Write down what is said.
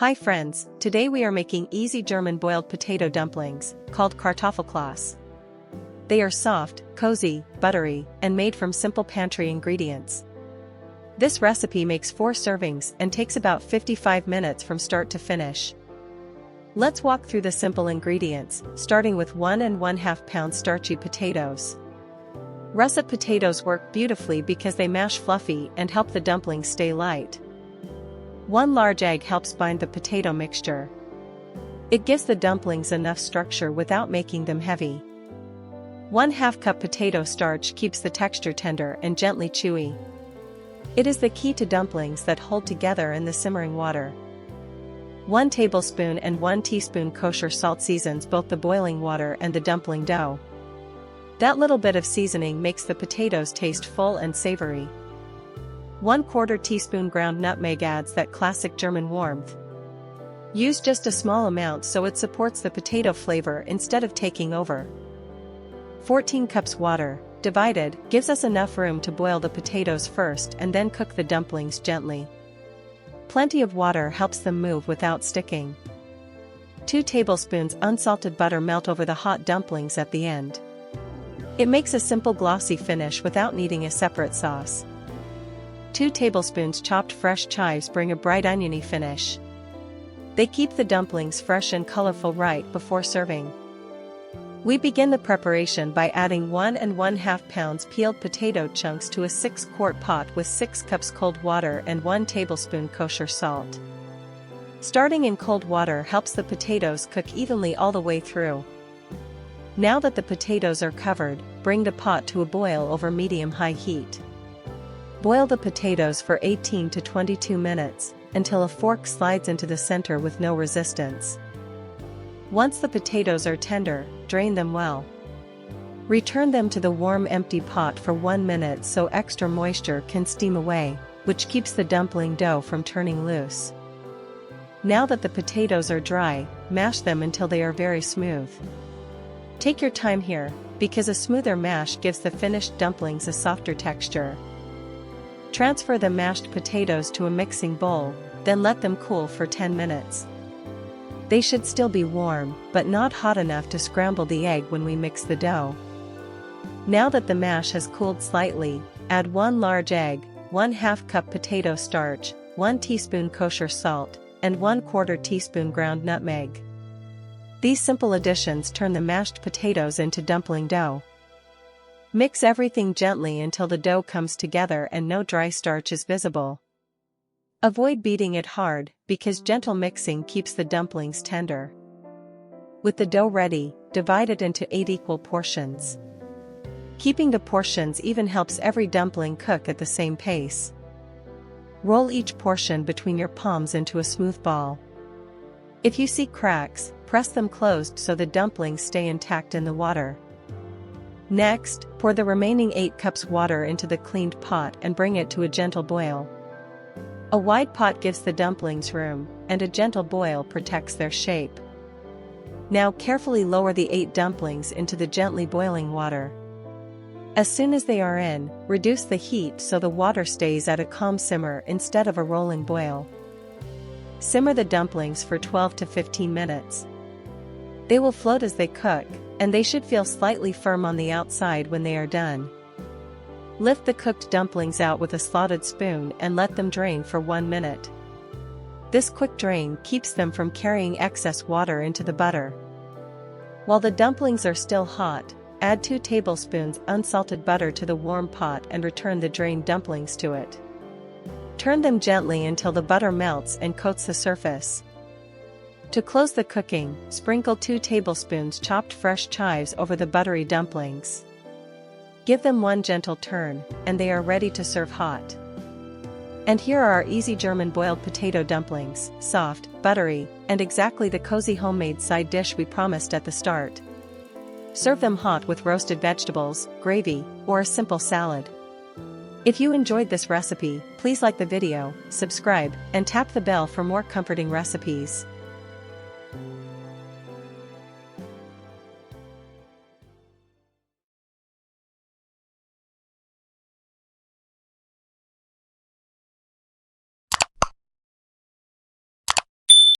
Hi friends, today we are making easy German boiled potato dumplings, called Kartoffelklöße. They are soft, cozy, buttery, and made from simple pantry ingredients. This recipe makes 4 servings and takes about 55 minutes from start to finish. Let's walk through the simple ingredients, starting with 1 1/2 pound starchy potatoes. Russet potatoes work beautifully because they mash fluffy and help the dumplings stay light. 1 large egg helps bind the potato mixture. It gives the dumplings enough structure without making them heavy. 1/2 cup potato starch keeps the texture tender and gently chewy. It is the key to dumplings that hold together in the simmering water. 1 tablespoon and 1 teaspoon kosher salt seasons both the boiling water and the dumpling dough. That little bit of seasoning makes the potatoes taste full and savory. 1/4 teaspoon ground nutmeg adds that classic German warmth. Use just a small amount so it supports the potato flavor instead of taking over. 14 cups water, divided, gives us enough room to boil the potatoes first and then cook the dumplings gently. Plenty of water helps them move without sticking. 2 tablespoons unsalted butter melt over the hot dumplings at the end. It makes a simple glossy finish without needing a separate sauce. 2 tablespoons chopped fresh chives bring a bright oniony finish. They keep the dumplings fresh and colorful right before serving. We begin the preparation by adding 1 1/2 pounds peeled potato chunks to a 6-quart pot with 6 cups cold water and 1 tablespoon kosher salt. Starting in cold water helps the potatoes cook evenly all the way through. Now that the potatoes are covered, bring the pot to a boil over medium-high heat. Boil the potatoes for 18 to 22 minutes, until a fork slides into the center with no resistance. Once the potatoes are tender, drain them well. Return them to the warm empty pot for 1 minute so extra moisture can steam away, which keeps the dumpling dough from turning loose. Now that the potatoes are dry, mash them until they are very smooth. Take your time here, because a smoother mash gives the finished dumplings a softer texture. Transfer the mashed potatoes to a mixing bowl, then let them cool for 10 minutes. They should still be warm, but not hot enough to scramble the egg when we mix the dough. Now that the mash has cooled slightly, add 1 large egg, 1/2 cup potato starch, 1 teaspoon kosher salt, and 1/4 teaspoon ground nutmeg. These simple additions turn the mashed potatoes into dumpling dough. Mix everything gently until the dough comes together and no dry starch is visible. Avoid beating it hard, because gentle mixing keeps the dumplings tender. With the dough ready, divide it into 8 equal portions. Keeping the portions even helps every dumpling cook at the same pace. Roll each portion between your palms into a smooth ball. If you see cracks, press them closed so the dumplings stay intact in the water. Next, pour the remaining 8 cups water into the cleaned pot and bring it to a gentle boil. A wide pot gives the dumplings room, and a gentle boil protects their shape. Now carefully lower the 8 dumplings into the gently boiling water. As soon as they are in, reduce the heat so the water stays at a calm simmer instead of a rolling boil. Simmer the dumplings for 12 to 15 minutes. They will float as they cook, and they should feel slightly firm on the outside when they are done. Lift the cooked dumplings out with a slotted spoon and let them drain for 1 minute. This quick drain keeps them from carrying excess water into the butter. While the dumplings are still hot, add 2 tablespoons unsalted butter to the warm pot and return the drained dumplings to it. Turn them gently until the butter melts and coats the surface. To close the cooking, sprinkle 2 tablespoons chopped fresh chives over the buttery dumplings. Give them 1 gentle turn, and they are ready to serve hot. And here are our easy German boiled potato dumplings, soft, buttery, and exactly the cozy homemade side dish we promised at the start. Serve them hot with roasted vegetables, gravy, or a simple salad. If you enjoyed this recipe, please like the video, subscribe, and tap the bell for more comforting recipes.